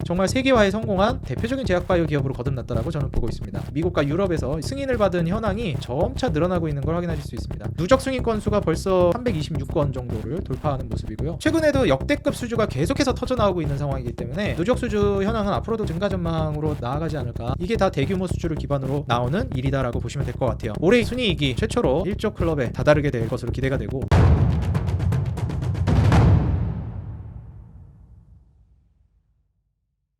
정말 세계화에 성공한 대표적인 제약바이오 기업으로 거듭났다라고 저는 보고 있습니다. 미국과 유럽에서 승인을 받은 현황이 점차 늘어나고 있는 걸 확인하실 수 있습니다. 누적 승인 건수가 벌써 326건 정도를 돌파하는 모습이고요. 최근에도 역대급 수주가 계속해서 터져나오고 있는 상황이기 때문에 누적 수주 현황은 앞으로도 증가 전망으로 나아가지 않을까. 이게 다 대규모 수주를 기반으로 나오는 일이다라고 보시면 될 것 같아요. 올해 순이익이 최초로 1조 클럽에 다다르게 될 것으로 기대가 되고,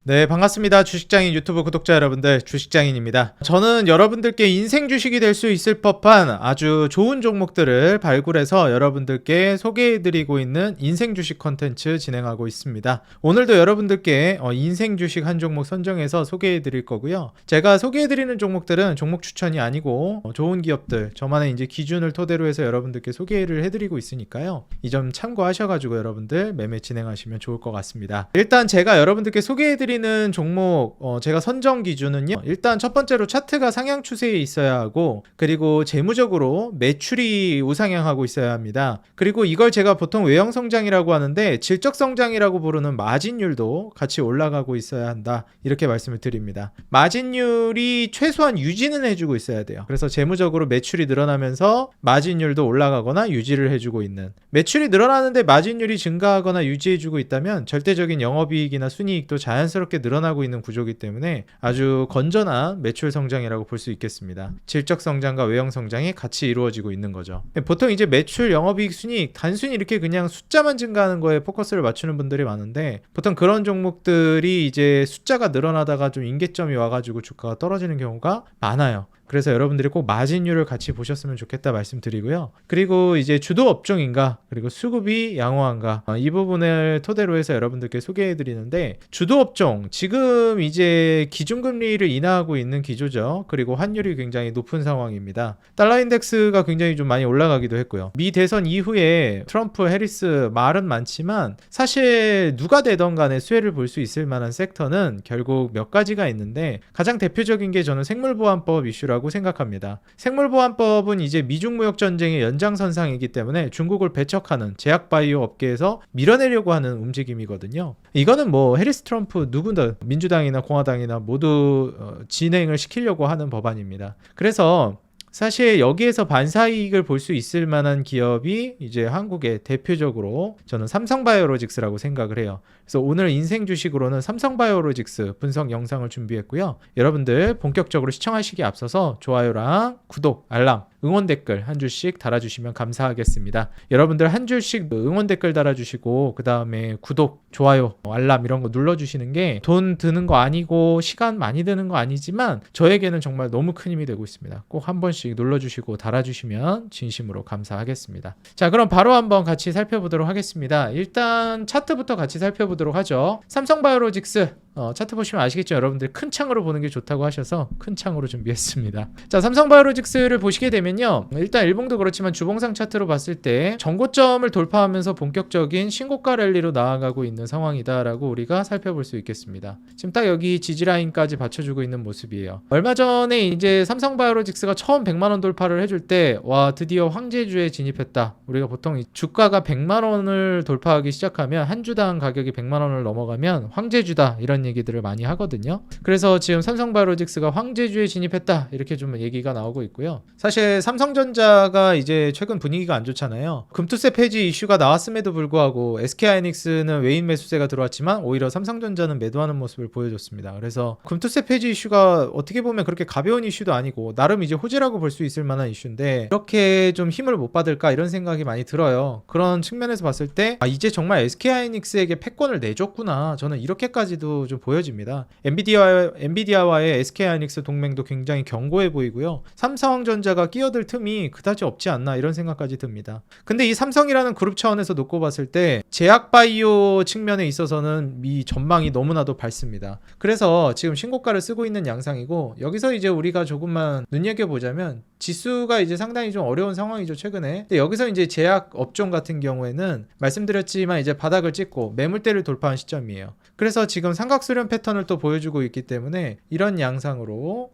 네, 반갑습니다. 주식장인 유튜브 구독자 여러분들, 주식장인입니다. 저는 여러분들께 인생 주식이 될 수 있을 법한 아주 좋은 종목들을 발굴해서 여러분들께 소개해드리고 있는 인생 주식 컨텐츠 진행하고 있습니다. 오늘도 여러분들께 인생 주식 한 종목 선정해서 소개해드릴 거고요. 제가 소개해드리는 종목들은 종목 추천이 아니고 좋은 기업들, 저만의 이제 기준을 토대로 해서 여러분들께 소개를 해드리고 있으니까요. 이 점 참고하셔가지고 여러분들 매매 진행하시면 좋을 것 같습니다. 일단 제가 여러분들께 소개해드리는 종목 제가 선정 기준은요, 일단 첫 번째로 차트가 상향 추세에 있어야 하고, 그리고 재무적으로 매출이 우상향하고 있어야 합니다. 그리고 이걸 제가 보통 외형 성장이라고 하는데 질적 성장이라고 부르는 마진율도 같이 올라가고 있어야 한다, 이렇게 말씀을 드립니다. 마진율이 최소한 유지는 해주고 있어야 돼요. 그래서 재무적으로 매출이 늘어나면서 마진율도 올라가거나 유지를 해주고 있는, 매출이 늘어나는데 마진율이 증가하거나 유지해주고 있다면 절대적인 영업이익이나 순이익도 자연스럽게 늘어나고 있는 구조이기 때문에 아주 건전한 매출 성장이라고 볼 수 있겠습니다. 질적 성장과 외형 성장이 같이 이루어지고 있는 거죠. 보통 이제 매출, 영업이익, 순이익 단순히 이렇게 그냥 숫자만 증가하는 거에 포커스를 맞추는 분들이 많은데, 보통 그런 종목들이 이제 숫자가 늘어나다가 좀 임계점이 와가지고 주가가 떨어지는 경우가 많아요. 그래서 여러분들이 꼭 마진율을 같이 보셨으면 좋겠다 말씀드리고요. 그리고 이제 주도 업종인가, 그리고 수급이 양호한가, 이 부분을 토대로 해서 여러분들께 소개해 드리는데, 주도 업종, 지금 이제 기준금리를 인하하고 있는 기조죠. 그리고 환율이 굉장히 높은 상황입니다. 달러 인덱스가 굉장히 좀 많이 올라가기도 했고요. 미 대선 이후에 트럼프, 해리스 말은 많지만 사실 누가 되던 간에 수혜를 볼 수 있을 만한 섹터는 결국 몇 가지가 있는데, 가장 대표적인 게 저는 생물보안법 이슈라고 생각합니다. 생물보안법은 이제 미중무역 전쟁의 연장선상이기 때문에 중국을 배척하는 제약바이오 업계에서 밀어내려고 하는 움직임이거든요. 이거는 뭐 해리스, 트럼프 누구나 민주당이나 공화당이나 모두 진행을 시키려고 하는 법안입니다. 그래서 사실 여기에서 반사이익을 볼 수 있을 만한 기업이 이제 한국의 대표적으로 저는 삼성바이오로직스라고 생각을 해요. 그래서 오늘 인생 주식으로는 삼성바이오로직스 분석 영상을 준비했고요. 여러분들 본격적으로 시청하시기에 앞서서 좋아요랑 구독, 알람, 응원 댓글 한 줄씩 달아주시면 감사하겠습니다. 여러분들 한 줄씩 응원 댓글 달아주시고, 그 다음에 구독, 좋아요, 알람 이런 거 눌러주시는 게 돈 드는 거 아니고 시간 많이 드는 거 아니지만 저에게는 정말 너무 큰 힘이 되고 있습니다. 꼭 한 번씩 눌러주시고 달아주시면 진심으로 감사하겠습니다. 자, 그럼 바로 한번 같이 살펴보도록 하겠습니다. 일단 차트부터 같이 살펴보도록 하죠. 삼성바이오로직스 차트 보시면 아시겠죠? 여러분들 큰 창으로 보는 게 좋다고 하셔서 큰 창으로 준비했습니다. 자, 삼성바이오로직스를 보시게 되면요, 일단 일봉도 그렇지만 주봉상 차트로 봤을 때 전고점을 돌파하면서 본격적인 신고가 랠리로 나아가고 있는 상황이다라고 우리가 살펴볼 수 있겠습니다. 지금 딱 여기 지지라인까지 받쳐주고 있는 모습이에요. 얼마 전에 이제 삼성바이오로직스가 처음 100만원 돌파를 해줄 때, 와, 드디어 황제주에 진입했다. 우리가 보통 주가가 100만원을 돌파하기 시작하면, 한 주당 가격이 100만원을 넘어가면 황제주다, 이런 얘기들을 많이 하거든요. 그래서 지금 삼성바이오로직스가 황제주에 진입했다, 이렇게 좀 얘기가 나오고 있고요. 사실 삼성전자가 이제 최근 분위기가 안 좋잖아요. 금투세 폐지 이슈가 나왔음에도 불구하고 SK하이닉스는 외인 매수세가 들어왔지만 오히려 삼성전자는 매도하는 모습을 보여줬습니다. 그래서 금투세 폐지 이슈가 어떻게 보면 그렇게 가벼운 이슈도 아니고 나름 이제 호재라고 볼 수 있을 만한 이슈인데, 이렇게 좀 힘을 못 받을까 이런 생각이 많이 들어요. 그런 측면에서 봤을 때 이제 정말 SK하이닉스에게 패권을 내줬구나, 저는 이렇게까지도 좀 보여집니다. 엔비디아와의 SK하이닉스 동맹도 굉장히 견고해 보이고요. 삼성전자가 끼어들 틈이 그다지 없지 않나, 이런 생각까지 듭니다. 근데 이 삼성이라는 그룹 차원에서 놓고 봤을 때 제약바이오 측면에 있어서는 이 전망이 너무나도 밝습니다. 그래서 지금 신고가를 쓰고 있는 양상이고, 여기서 이제 우리가 조금만 눈여겨보자면 지수가 이제 상당히 좀 어려운 상황이죠, 최근에. 근데 여기서 이제 제약 업종 같은 경우에는 말씀드렸지만 이제 바닥을 찍고 매물대를 돌파한 시점이에요. 그래서 지금 삼각수렴 패턴을 또 보여주고 있기 때문에 이런 양상으로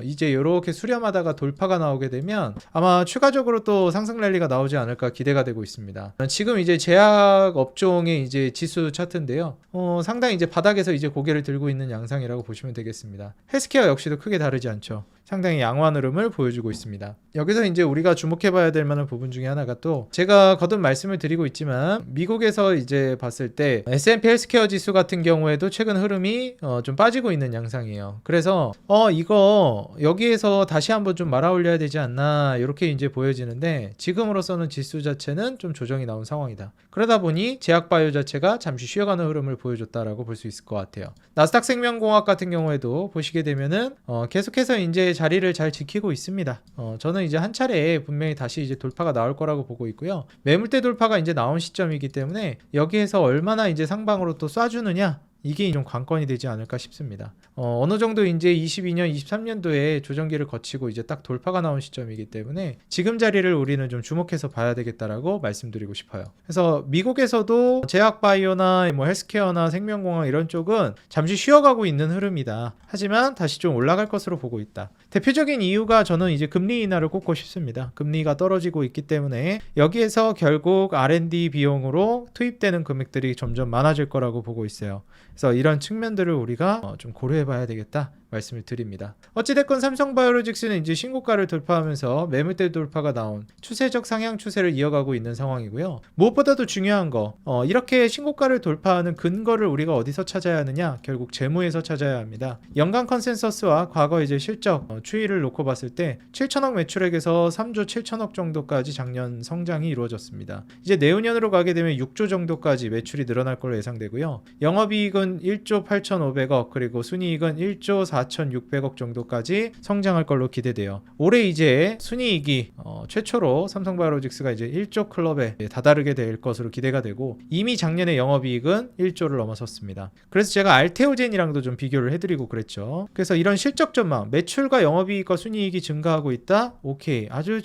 이제 이렇게 수렴하다가 돌파가 나오게 되면 아마 추가적으로 또 상승 랠리가 나오지 않을까 기대가 되고 있습니다. 지금 이제 제약 업종의 이제 지수 차트인데요. 상당히 이제 바닥에서 이제 고개를 들고 있는 양상이라고 보시면 되겠습니다. 헬스케어 역시도 크게 다르지 않죠. 상당히 양호한 흐름을 보여주고 있습니다. 여기서 이제 우리가 주목해봐야 될 만한 부분 중에 하나가 또 제가 거듭 말씀을 드리고 있지만 미국에서 이제 봤을 때 S&P 헬스케어 지수 같은 경우에도 최근 흐름이 좀 빠지고 있는 양상이에요. 그래서 이거 여기에서 다시 한번 좀 말아 올려야 되지 않나 이렇게 이제 보여지는데 지금으로서는 지수 자체는 좀 조정이 나온 상황이다. 그러다 보니 제약바이오 자체가 잠시 쉬어가는 흐름을 보여줬다라고 볼 수 있을 것 같아요. 나스닥 생명공학 같은 경우에도 보시게 되면은 계속해서 이제 자리를 잘 지키고 있습니다. 저는 이제 한 차례 분명히 다시 이제 돌파가 나올 거라고 보고 있고요. 매물대 돌파가 이제 나온 시점이기 때문에 여기에서 얼마나 이제 상방으로 또 쏴주느냐 이게 좀 관건이 되지 않을까 싶습니다. 어느 정도 이제 22년, 23년도에 조정기를 거치고 이제 딱 돌파가 나온 시점이기 때문에 지금 자리를 우리는 좀 주목해서 봐야 되겠다라고 말씀드리고 싶어요. 그래서 미국에서도 제약바이오나 뭐 헬스케어나 생명공학 이런 쪽은 잠시 쉬어가고 있는 흐름이다. 하지만 다시 좀 올라갈 것으로 보고 있다. 대표적인 이유가 저는 이제 금리 인하를 꼽고 싶습니다. 금리가 떨어지고 있기 때문에 여기에서 결국 R&D 비용으로 투입되는 금액들이 점점 많아질 거라고 보고 있어요. 그래서 이런 측면들을 우리가 좀 고려해 봐야 되겠다 말씀을 드립니다. 어찌됐건 삼성바이오로직스는 이제 신고가를 돌파하면서 매물대 돌파가 나온 추세적 상향 추세를 이어가고 있는 상황이고요. 무엇보다도 중요한 거 이렇게 신고가를 돌파하는 근거를 우리가 어디서 찾아야 하느냐, 결국 재무에서 찾아야 합니다. 연간 컨센서스와 과거 이제 실적 추이를 놓고 봤을 때 7천억 매출액에서 3조 7천억 정도까지 작년 성장이 이루어졌습니다. 이제 내후년으로 가게 되면 6조 정도까지 매출이 늘어날 걸로 예상되고요. 영업이익은 1조 8,500억 그리고 순이익은 1조 4,600억 정도까지 성장할 걸로 기대돼요. 올해 이제 순이익이 최초로 삼성바이오로직스가 이제 1조 클럽에 다다르게 될 것으로 기대가 되고 이미 작년에 영업이익은 1조를 넘어섰습니다. 그래서 제가 알테오젠이랑도 좀 비교를 해드리고 그랬죠. 그래서 이런 실적 전망, 매출과 영업이익과 순이익이 증가하고 있다? 오케이, 아주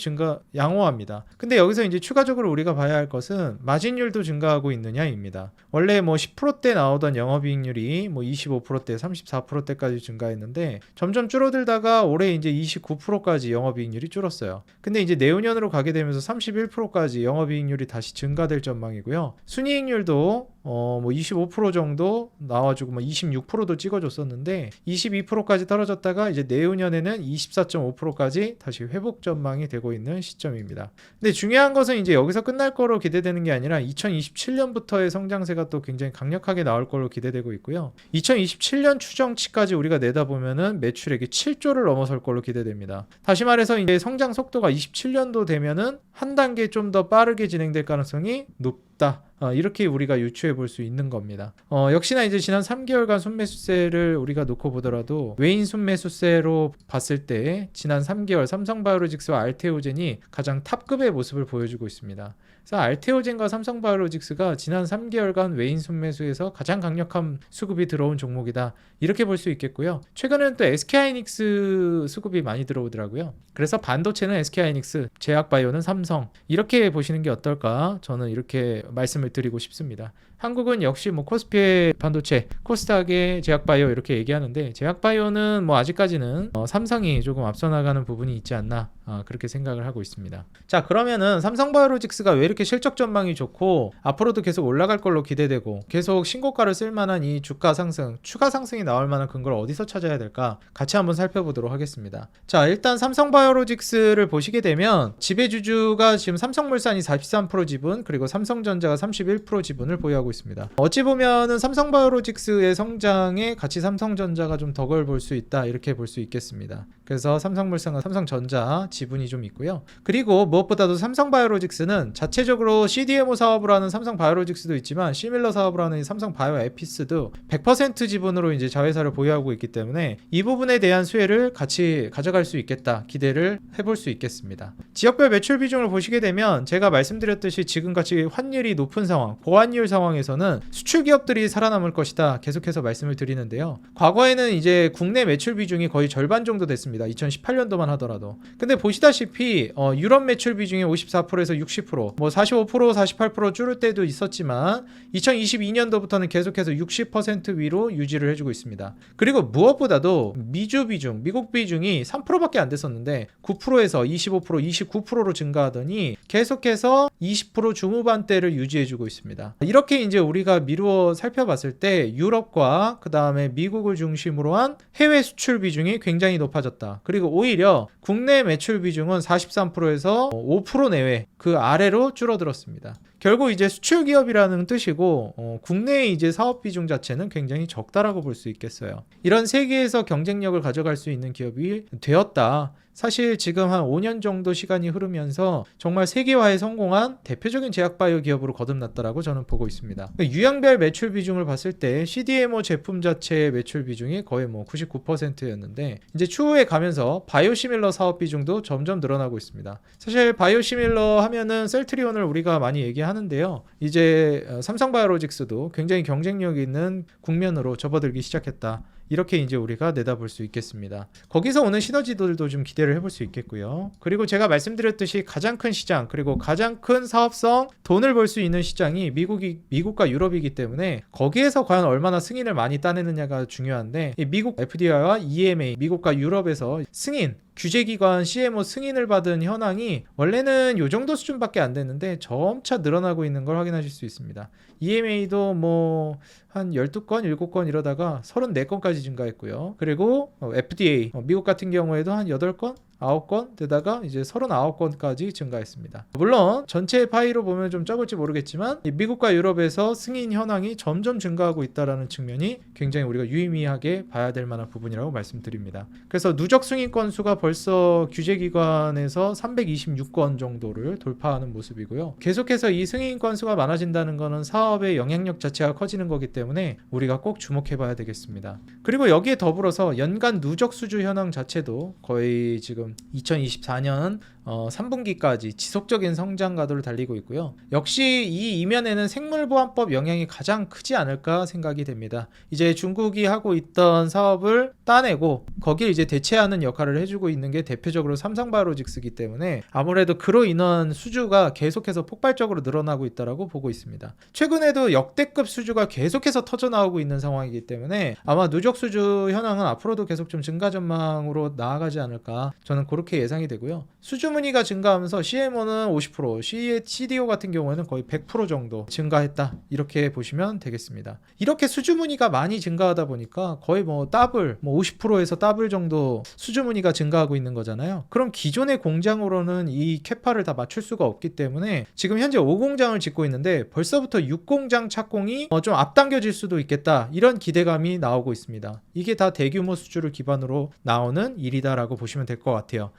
양호합니다. 근데 여기서 이제 추가적으로 우리가 봐야 할 것은 마진율도 증가하고 있느냐입니다. 원래 뭐 10%대 나오던 영업이익률이 뭐 25%대, 34%대까지 증가했는데 점점 줄어들다가 올해 이제 29%까지 영업이익률이 줄었어요. 근데 이제 내후년으로 가게 되면서 31%까지 영업이익률이 다시 증가될 전망이고요. 순이익률도 뭐 25% 정도 나와주고 뭐 26%도 찍어줬었는데 22%까지 떨어졌다가 이제 내후년에는 24.5%까지 다시 회복 전망이 되고 있는 시점입니다. 근데 중요한 것은 이제 여기서 끝날 거로 기대되는 게 아니라 2027년부터의 성장세가 또 굉장히 강력하게 나올 걸로 기대되고 있고요. 2027년 추정치까지 우리가 내다보면은 매출액이 7조를 넘어설 걸로 기대됩니다. 다시 말해서 이제 성장 속도가 27년도 되면은 한 단계 좀 더 빠르게 진행될 가능성이 높다. 이렇게 우리가 유추해 볼 수 있는 겁니다. 역시나 이제 지난 3개월간 순매수세를 우리가 놓고 보더라도 외인 순매수세로 봤을 때 지난 3개월 삼성바이오로직스와 알테오젠이 가장 탑급의 모습을 보여주고 있습니다. 그래서 알테오젠과 삼성바이오로직스가 지난 3개월간 외인 순매수에서 가장 강력한 수급이 들어온 종목이다. 이렇게 볼 수 있겠고요. 최근에는 또 SK하이닉스 수급이 많이 들어오더라고요. 그래서 반도체는 SK하이닉스, 제약바이오는 삼성 이렇게 보시는 게 어떨까? 저는 이렇게 말씀을 드리고 싶습니다. 한국은 역시 뭐 코스피의 반도체, 코스닥의 제약바이오 이렇게 얘기하는데 제약바이오는 뭐 아직까지는 삼성이 조금 앞서 나가는 부분이 있지 않나 그렇게 생각을 하고 있습니다. 자, 그러면은 삼성바이오로직스가 왜 이렇게 실적 전망이 좋고 앞으로도 계속 올라갈 걸로 기대되고 계속 신고가를 쓸 만한 이 주가 상승, 추가 상승이 나올 만한 근거를 어디서 찾아야 될까? 같이 한번 살펴보도록 하겠습니다. 자, 일단 삼성바이오로직스를 보시게 되면 지배주주가 지금 삼성물산이 43% 지분 그리고 삼성전자가 31% 지분을 보유하고 있습니다. 어찌 보면은 삼성바이오로직스의 성장에 같이 삼성전자가 좀 덕을 볼 수 있다 이렇게 볼 수 있겠습니다. 그래서 삼성물산과 삼성전자 지분이 좀 있고요. 그리고 무엇보다도 삼성바이오로직스는 자체적으로 CDMO 사업을 하는 삼성바이오로직스도 있지만 시밀러 사업을 하는 삼성바이오에피스도 100% 지분으로 이제 자회사를 보유하고 있기 때문에 이 부분에 대한 수혜를 같이 가져갈 수 있겠다 기대를 해볼 수 있겠습니다. 지역별 매출 비중을 보시게 되면 제가 말씀드렸듯이 지금같이 환율이 높은 상황, 보완율 상황에 과정에서는 수출 기업들이 살아남을 것이다 계속해서 말씀을 드리는데요. 과거에는 이제 국내 매출 비중이 거의 절반 정도 됐습니다. 2018년도만 하더라도. 근데 보시다시피 유럽 매출 비중이 54%에서 60%, 뭐 45%, 48% 줄을 때도 있었지만 2022년도부터는 계속해서 60% 위로 유지를 해주고 있습니다. 그리고 무엇보다도 미주 비중, 미국 비중이 3%밖에 안 됐었는데 9%에서 25%, 29%로 증가하더니 계속해서 20% 중후반대를 유지해주고 있습니다. 이렇게 이제 우리가 미루어 살펴봤을 때 유럽과 그 다음에 미국을 중심으로 한 해외 수출 비중이 굉장히 높아졌다. 그리고 오히려 국내 매출 비중은 43%에서 5% 내외 그 아래로 줄어들었습니다. 결국 이제 수출 기업이라는 뜻이고 국내의 이제 사업 비중 자체는 굉장히 적다라고 볼 수 있겠어요. 이런 세계에서 경쟁력을 가져갈 수 있는 기업이 되었다. 사실 지금 한 5년 정도 시간이 흐르면서 정말 세계화에 성공한 대표적인 제약바이오 기업으로 거듭났다라고 저는 보고 있습니다. 유형별 매출 비중을 봤을 때 CDMO 제품 자체의 매출 비중이 거의 뭐 99%였는데 이제 추후에 가면서 바이오시밀러 사업 비중도 점점 늘어나고 있습니다. 사실 바이오시밀러 하면은 셀트리온을 우리가 많이 얘기하는데요. 이제 삼성바이오로직스도 굉장히 경쟁력 있는 국면으로 접어들기 시작했다. 이렇게 이제 우리가 내다볼 수 있겠습니다. 거기서 오는 시너지들도 좀 기대를 해볼 수 있겠고요. 그리고 제가 말씀드렸듯이 가장 큰 시장 그리고 가장 큰 사업성 돈을 벌 수 있는 시장이 미국과 유럽이기 때문에 거기에서 과연 얼마나 승인을 많이 따내느냐가 중요한데 이 미국 FDA와 EMA 미국과 유럽에서 승인 규제기관 CMO 승인을 받은 현황이 원래는 이 정도 수준밖에 안 됐는데 점차 늘어나고 있는 걸 확인하실 수 있습니다. EMA도 뭐 한 12건, 7건 이러다가 34건까지 증가했고요. 그리고 FDA, 미국 같은 경우에도 한 8건, 9건 되다가 이제 39건까지 증가했습니다. 물론 전체 파이로 보면 좀 적을지 모르겠지만 미국과 유럽에서 승인 현황이 점점 증가하고 있다는 측면이 굉장히 우리가 유의미하게 봐야 될 만한 부분이라고 말씀드립니다. 그래서 누적 승인 건수가 벌써 규제기관에서 326건 정도를 돌파하는 모습이고요. 계속해서 이 승인 건수가 많아진다는 것은 사업의 영향력 자체가 커지는 거기 때문에 우리가 꼭 주목해 봐야 되겠습니다. 그리고 여기에 더불어서 연간 누적 수주 현황 자체도 거의 지금 2024년 3분기까지 지속적인 성장 가도를 달리고 있고요. 역시 이 이면에는 생물보안법 영향이 가장 크지 않을까 생각이 됩니다. 이제 중국이 하고 있던 사업을 따내고 거기에 이제 대체하는 역할을 해주고 있는 게 대표적으로 삼성바이오로직스이기 때문에 아무래도 그로 인한 수주가 계속해서 폭발적으로 늘어나고 있다고 보고 있습니다. 최근에도 역대급 수주가 계속해서 터져나오고 있는 상황이기 때문에 아마 누적 수주 현황은 앞으로도 계속 좀 증가 전망으로 나아가지 않을까 저는 그렇게 예상이 되고요. 수주 문의가 증가하면서 CMO는 50%, CDO 같은 경우에는 거의 100% 정도 증가했다. 이렇게 보시면 되겠습니다. 이렇게 수주 문의가 많이 증가하다 보니까 거의 뭐 더블, 50%에서 더블 정도 수주 문의가 증가하고 있는 거잖아요. 그럼 기존의 공장으로는 이 캐파를 다 맞출 수가 없기 때문에 지금 현재 5공장을 짓고 있는데 벌써부터 6공장 착공이 좀 앞당겨질 수도 있겠다. 이런 기대감이 나오고 있습니다. 이게 다 대규모 수주를 기반으로 나오는 일이다라고 보시면 될 것 같아요.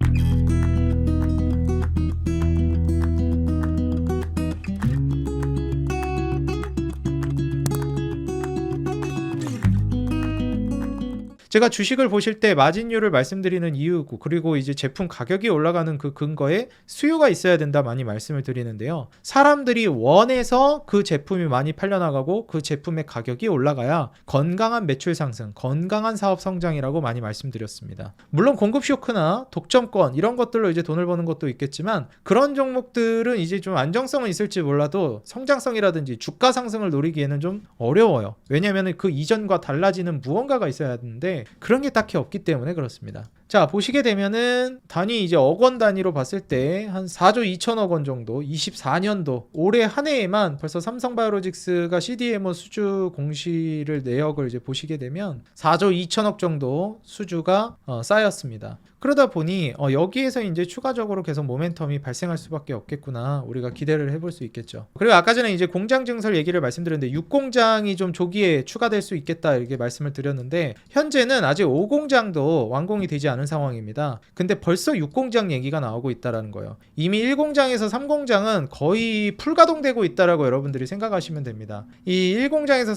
제가 주식을 보실 때 마진율을 말씀드리는 이유고 그리고 이제 제품 가격이 올라가는 그 근거에 수요가 있어야 된다 많이 말씀을 드리는데요. 사람들이 원해서 그 제품이 많이 팔려나가고 그 제품의 가격이 올라가야 건강한 매출 상승, 건강한 사업 성장이라고 많이 말씀드렸습니다. 물론 공급 쇼크나 독점권 이런 것들로 이제 돈을 버는 것도 있겠지만 그런 종목들은 이제 좀 안정성은 있을지 몰라도 성장성이라든지 주가 상승을 노리기에는 좀 어려워요. 왜냐하면 그 이전과 달라지는 무언가가 있어야 하는데 그런 게 딱히 없기 때문에 그렇습니다. 자, 보시게 되면은 단위 이제 억원 단위로 봤을 때 한 4조 2천억 원 정도 24년도 올해 한 해에만 벌써 삼성바이오로직스가 CDMO 수주 공시를 내역을 이제 보시게 되면 4조 2천억 정도 수주가 쌓였습니다. 그러다 보니 여기에서 이제 추가적으로 계속 모멘텀이 발생할 수밖에 없겠구나 우리가 기대를 해볼 수 있겠죠. 그리고 아까 전에 이제 공장 증설 얘기를 말씀드렸는데 6공장이 좀 조기에 추가될 수 있겠다 이렇게 말씀을 드렸는데 현재는 아직 5공장도 완공이 되지 않은 상황입니다. 근데 벌써 6공장 얘기가 나오고 있다라는 거예요. 이미 1공장에서 3공장은 거의 풀가동되고 있다라고 여러분들이 생각하시면 됩니다. 이 1공장에서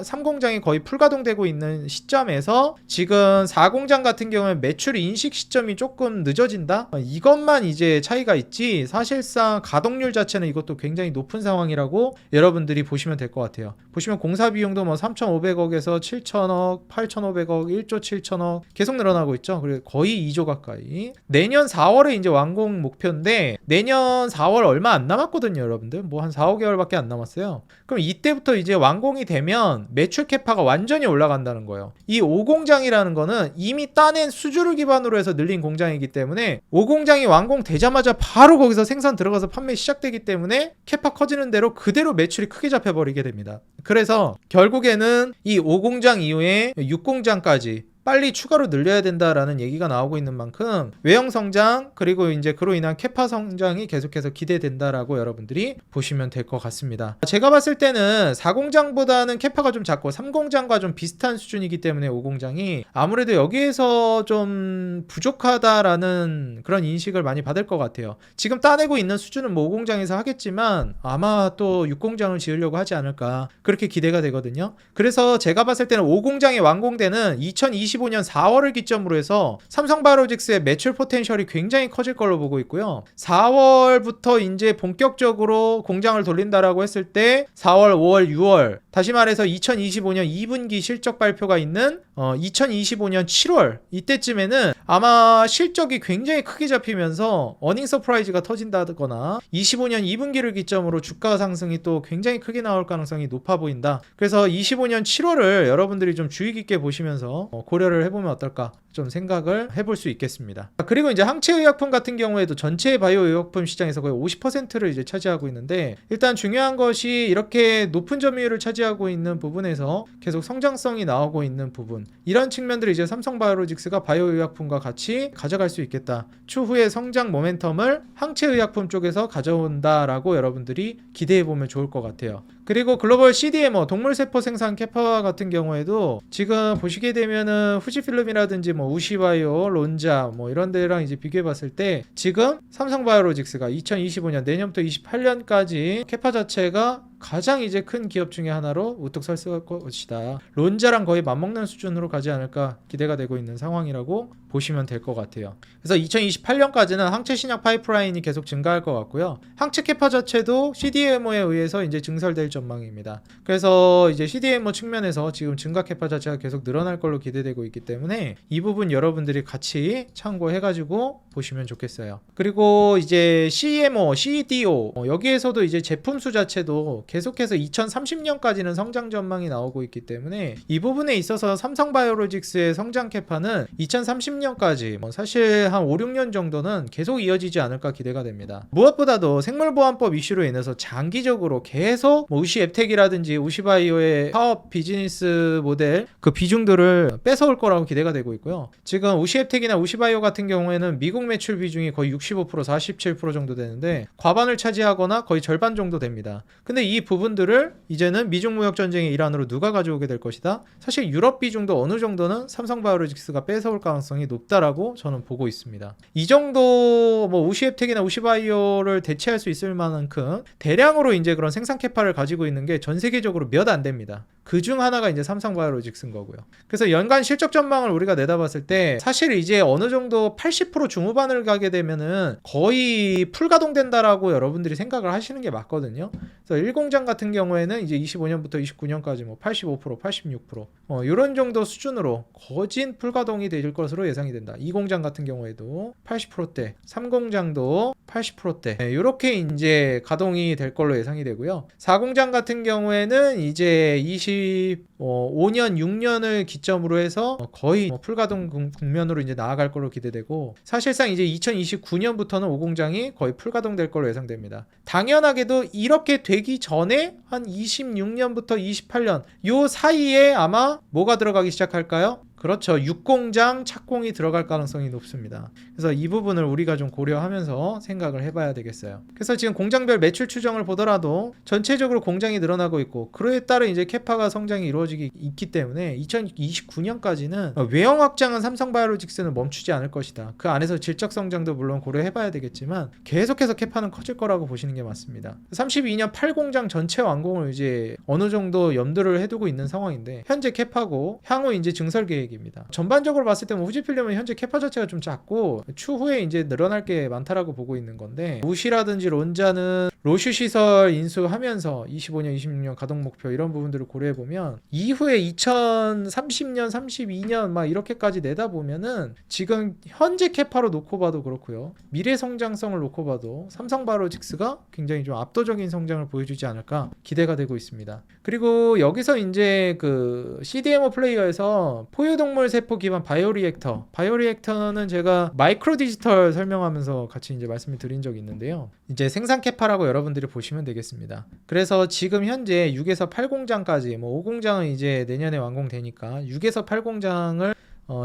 3공장이 거의 풀가동되고 있는 시점에서 지금 4공장 같은 경우는 매출 인식 시점이 조금 늦어진다? 이것만 이제 차이가 있지 사실상 가동률 자체는 이것도 굉장히 높은 상황이라고 여러분들이 보시면 될 것 같아요. 보시면 공사 비용도 뭐 3,500억에서 7,000억, 8,500억, 1조 7천억 계속 늘어나고 있죠. 그리고 거의 2조 가까이. 내년 4월에 이제 완공 목표인데 내년 4월 얼마 안 남았거든요, 여러분들. 뭐 한 4, 5개월밖에 안 남았어요. 그럼 이때부터 이제 완공이 되면 매출 캐파가 완전히 올라간다는 거예요. 이 5공장이라는 거는 이미 따낸 수주를 기반으로 해서 늘린 공장이기 때문에 5공장이 완공되자마자 바로 거기서 생산 들어가서 판매 시작되기 때문에 캐파 커지는 대로 그대로 매출이 크게 잡혀버리게 됩니다. 그래서 결국에는 이 5공장 이후에 6공장까지 빨리 추가로 늘려야 된다라는 얘기가 나오고 있는 만큼 외형 성장 그리고 이제 그로 인한 캐파 성장이 계속해서 기대된다라고 여러분들이 보시면 될 것 같습니다. 제가 봤을 때는 4공장보다는 캐파가 좀 작고 3공장과 좀 비슷한 수준이기 때문에 5공장이 아무래도 여기에서 좀 부족하다라는 그런 인식을 많이 받을 것 같아요. 지금 따내고 있는 수준은 뭐 5공장에서 하겠지만 아마 또 6공장을 지으려고 하지 않을까 그렇게 기대가 되거든요. 그래서 제가 봤을 때는 5공장이 완공되는 2025년 4월을 기점으로 해서 삼성바이오로직스의 매출 포텐셜이 굉장히 커질 걸로 보고 있고요. 4월부터 이제 본격적으로 공장을 돌린다라고 했을 때 4월, 5월, 6월 다시 말해서 2025년 2분기 실적 발표가 있는 2025년 7월 이때쯤에는 아마 실적이 굉장히 크게 잡히면서 어닝 서프라이즈가 터진다거나 25년 2분기를 기점으로 주가 상승이 또 굉장히 크게 나올 가능성이 높아 보인다. 그래서 25년 7월을 여러분들이 좀 주의 깊게 보시면서 고려를 해보면 어떨까 좀 생각을 해볼 수 있겠습니다. 그리고 이제 항체의약품 같은 경우에도 전체 바이오 의약품 시장에서 거의 50%를 이제 차지하고 있는데 일단 중요한 것이 이렇게 높은 점유율을 차지하고 있는 부분에서 계속 성장성이 나오고 있는 부분 이런 측면들을 이제 삼성바이오로직스가 바이오 의약품과 같이 가져갈 수 있겠다. 추후의 성장 모멘텀을 항체의약품 쪽에서 가져온다라고 여러분들이 기대해보면 좋을 것 같아요. 그리고 글로벌 CDMO 동물세포 생산 캐파 같은 경우에도 지금 보시게 되면은 후지필름이라든지 뭐 우시바이오, 론자 뭐 이런 데랑 이제 비교해 봤을 때 지금 삼성바이오로직스가 2025년 내년부터 28년까지 캐파 자체가 가장 이제 큰 기업 중에 하나로 우뚝 설 것이다. 론자랑 거의 맞먹는 수준으로 가지 않을까 기대가 되고 있는 상황이라고 보시면 될 것 같아요. 그래서 2028년까지는 항체 신약 파이프라인이 계속 증가할 것 같고요. 항체 캐파 자체도 CDMO에 의해서 이제 증설될 전망입니다. 그래서 이제 CDMO 측면에서 지금 증가 캐파 자체가 계속 늘어날 걸로 기대되고 있기 때문에 이 부분 여러분들이 같이 참고해가지고 보시면 좋겠어요. 그리고 이제 CMO, CDO 여기에서도 이제 제품 수 자체도 계속해서 2030년까지는 성장 전망이 나오고 있기 때문에 이 부분에 있어서 삼성바이오로직스의 성장 캐파는 2030년까지 사실 한 5, 6년 정도는 계속 이어지지 않을까 기대가 됩니다. 무엇보다도 생물보안법 이슈로 인해서 장기적으로 계속 우시 앱텍이라든지 우시바이오의 사업 비즈니스 모델 그 비중들을 뺏어올 거라고 기대가 되고 있고요. 지금 우시 앱텍이나 우시바이오 같은 경우에는 미국 매출 비중이 거의 65%, 47% 정도 되는데 과반을 차지하거나 거의 절반 정도 됩니다. 근데 이 부분들을 이제는 미중 무역 전쟁의 일환으로 누가 가져오게 될 것이다. 사실 유럽 비중도 어느 정도는 삼성바이오로직스가 뺏어올 가능성이 높다라고 저는 보고 있습니다. 이 정도 우시앱텍이나 우시바이오를 대체할 수 있을 만큼 대량으로 이제 그런 생산 캐파를 가지고 있는 게 전 세계적으로 몇 안 됩니다. 그 중 하나가 이제 삼성바이오로직스인 거고요. 그래서 연간 실적 전망을 우리가 내다봤을 때 사실 이제 어느 정도 80% 중후반을 가게 되면은 거의 풀가동된다라고 여러분들이 생각을 하시는 게 맞거든요. 그래서 1공장 같은 경우에는 이제 25년부터 29년까지 85%, 86% 이런 정도 수준으로 거진 풀가동이 될 것으로 예상이 된다. 2공장 같은 경우에도 80%대, 3공장도 80%대 이렇게 이제 가동이 될 걸로 예상이 되고요. 4공장 같은 경우에는 이제 25년, 6년을 기점으로 해서 거의 풀가동 국면으로 이제 나아갈 걸로 기대되고 사실상 이제 2029년부터는 5공장이 거의 풀가동될 걸로 예상됩니다. 당연하게도 이렇게 되기 전에 한 26년부터 28년 요 사이에 아마 뭐가 들어가기 시작할까요? 그렇죠. 육공장 착공이 들어갈 가능성이 높습니다. 그래서 이 부분을 우리가 좀 고려하면서 생각을 해봐야 되겠어요. 그래서 지금 공장별 매출 추정을 보더라도 전체적으로 공장이 늘어나고 있고 그에 따른 이제 캐파가 성장이 이루어지기 있기 때문에 2029년까지는 외형 확장은 삼성바이오로직스는 멈추지 않을 것이다. 그 안에서 질적 성장도 물론 고려해봐야 되겠지만 계속해서 캐파는 커질 거라고 보시는 게 맞습니다. 32년 8공장 전체 완공을 이제 어느 정도 염두를 해두고 있는 상황인데 현재 캐파고 향후 이제 증설 계획입니다. 전반적으로 봤을 때 후지필름은 현재 캐파 자체가 좀 작고 추후에 이제 늘어날 게 많다라고 보고 있는 건데 우시라든지 론자는 로슈 시설 인수하면서 25년, 26년 가동 목표 이런 부분들을 고려해 보면 이후에 2030년, 32년 막 이렇게까지 내다보면은 지금 현재 캐파로 놓고 봐도 그렇고요. 미래 성장성을 놓고 봐도 삼성바이오로직스가 굉장히 좀 압도적인 성장을 보여주지 않을까 기대가 되고 있습니다. 그리고 여기서 이제 그 CDMO 플레이어에서 포유동물 세포 기반 바이오리액터는 제가 마이크로 디지털 설명하면서 같이 이제 말씀을 드린 적이 있는데요. 이제 생산 캐파라고 여러분들이 보시면 되겠습니다. 그래서 지금 현재 6에서 8공장까지 뭐 5공장은 이제 내년에 완공되니까 6에서 8공장을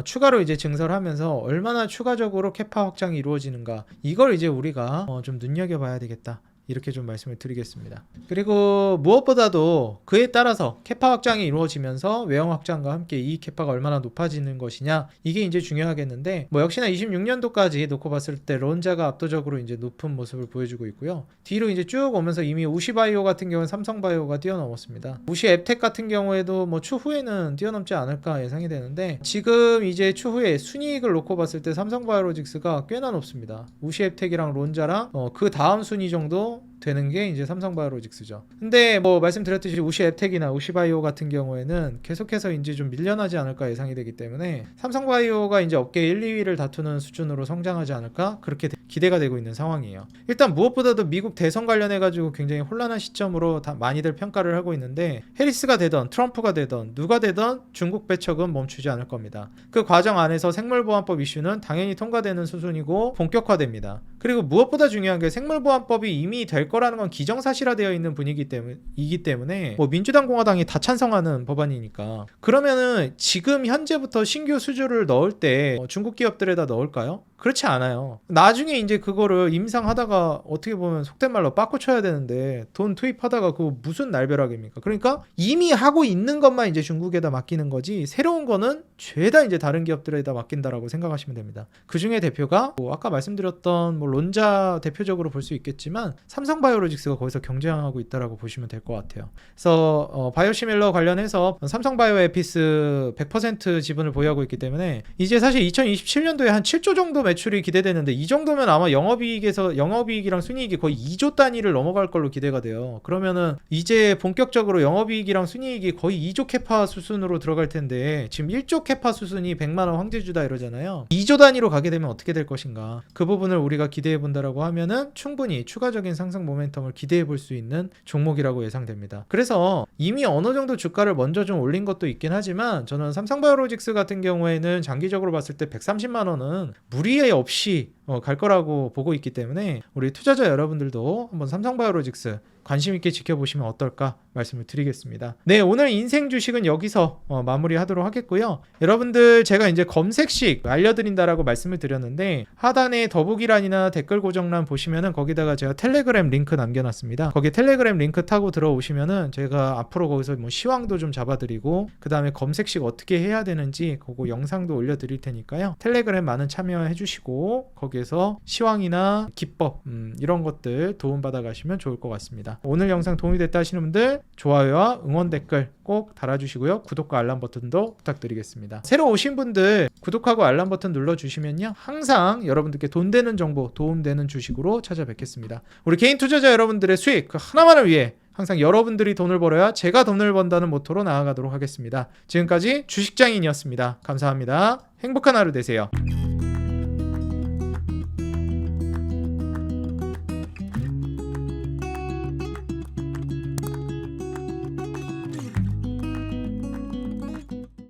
추가로 이제 증설하면서 얼마나 추가적으로 캐파 확장이 이루어지는가 이걸 이제 우리가 좀 눈여겨봐야 되겠다. 이렇게 좀 말씀을 드리겠습니다. 그리고 무엇보다도 그에 따라서 캐파 확장이 이루어지면서 외형 확장과 함께 이 캐파가 얼마나 높아지는 것이냐 이게 이제 중요하겠는데 뭐 역시나 26년도까지 놓고 봤을 때 론자가 압도적으로 이제 높은 모습을 보여주고 있고요. 뒤로 이제 쭉 오면서 이미 우시바이오 같은 경우는 삼성바이오가 뛰어넘었습니다. 우시 앱텍 같은 경우에도 뭐 추후에는 뛰어넘지 않을까 예상이 되는데 지금 이제 추후에 순이익을 놓고 봤을 때 삼성바이오로직스가 꽤나 높습니다. 우시 앱텍이랑 론자랑 그 다음 순위 정도 되는 게 이제 삼성바이오로직스죠. 근데 뭐 말씀드렸듯이 우시 앱텍이나 우시바이오 같은 경우에는 계속해서 이제 좀 밀려나지 않을까 예상이 되기 때문에 삼성바이오가 이제 업계 1, 2위를 다투는 수준으로 성장하지 않을까 그렇게 기대가 되고 있는 상황이에요. 일단 무엇보다도 미국 대선 관련해 가지고 굉장히 혼란한 시점으로 많이들 평가를 하고 있는데 해리스가 되던 트럼프가 되던 누가 되던 중국 배척은 멈추지 않을 겁니다. 그 과정 안에서 생물보안법 이슈는 당연히 통과되는 수준이고 본격화됩니다. 그리고 무엇보다 중요한 게 생물보안법이 이미 될 거라는 건 기정사실화되어 있는 분위기이기 때문에 뭐 민주당 공화당이 다 찬성하는 법안이니까 그러면은 지금 현재부터 신규 수주를 넣을 때 중국 기업들에다 넣을까요? 그렇지 않아요. 나중에 이제 그거를 임상하다가 어떻게 보면 속된 말로 빠꾸 쳐야 되는데 돈 투입하다가 그거 무슨 날벼락입니까? 그러니까 이미 하고 있는 것만 이제 중국에다 맡기는 거지 새로운 거는 죄다 이제 다른 기업들에다 맡긴다라고 생각하시면 됩니다. 그 중에 대표가 뭐 아까 말씀드렸던 뭐 론자 대표적으로 볼 수 있겠지만 삼성바이오로직스가 거기서 경쟁하고 있다라고 보시면 될 것 같아요. 그래서 바이오시밀러 관련해서 삼성바이오에피스 100% 지분을 보유하고 있기 때문에 이제 사실 2027년도에 한 7조 정도 매출이 기대되는데 이 정도면 아마 영업이익이랑 순이익이 거의 2조 단위를 넘어갈 걸로 기대가 돼요. 그러면은 이제 본격적으로 영업이익이랑 순이익이 거의 2조 캐파 수순으로 들어갈 텐데 지금 1조 캐파 수순이 100만 원 황제주다 이러잖아요. 2조 단위로 가게 되면 어떻게 될 것인가? 그 부분을 우리가 기대해 본다라고 하면은 충분히 추가적인 상승 모멘텀을 기대해 볼 수 있는 종목이라고 예상됩니다. 그래서 이미 어느 정도 주가를 먼저 좀 올린 것도 있긴 하지만 저는 삼성바이오로직스 같은 경우에는 장기적으로 봤을 때 130만 원은 무리 없이 갈 거라고 보고 있기 때문에 우리 투자자 여러분들도 한번 삼성바이오로직스 관심 있게 지켜보시면 어떨까 말씀을 드리겠습니다. 네, 오늘 인생 주식은 여기서 마무리하도록 하겠고요. 여러분들 제가 이제 검색식 알려드린다라고 말씀을 드렸는데 하단에 더보기란이나 댓글 고정란 보시면은 거기다가 제가 텔레그램 링크 남겨놨습니다. 거기 텔레그램 링크 타고 들어오시면은 제가 앞으로 거기서 뭐 시황도 좀 잡아드리고 그 다음에 검색식 어떻게 해야 되는지 그거 영상도 올려드릴 테니까요. 텔레그램 많은 참여해 주시고 거기에서 시황이나 기법 이런 것들 도움받아 가시면 좋을 것 같습니다. 오늘 영상 도움이 됐다 하시는 분들 좋아요와 응원 댓글 꼭 달아주시고요. 구독과 알람 버튼도 부탁드리겠습니다. 새로 오신 분들 구독하고 알람 버튼 눌러주시면요. 항상 여러분들께 돈 되는 정보, 도움되는 주식으로 찾아뵙겠습니다. 우리 개인 투자자 여러분들의 수익 그 하나만을 위해 항상 여러분들이 돈을 벌어야 제가 돈을 번다는 모토로 나아가도록 하겠습니다. 지금까지 주식장인이었습니다. 감사합니다. 행복한 하루 되세요.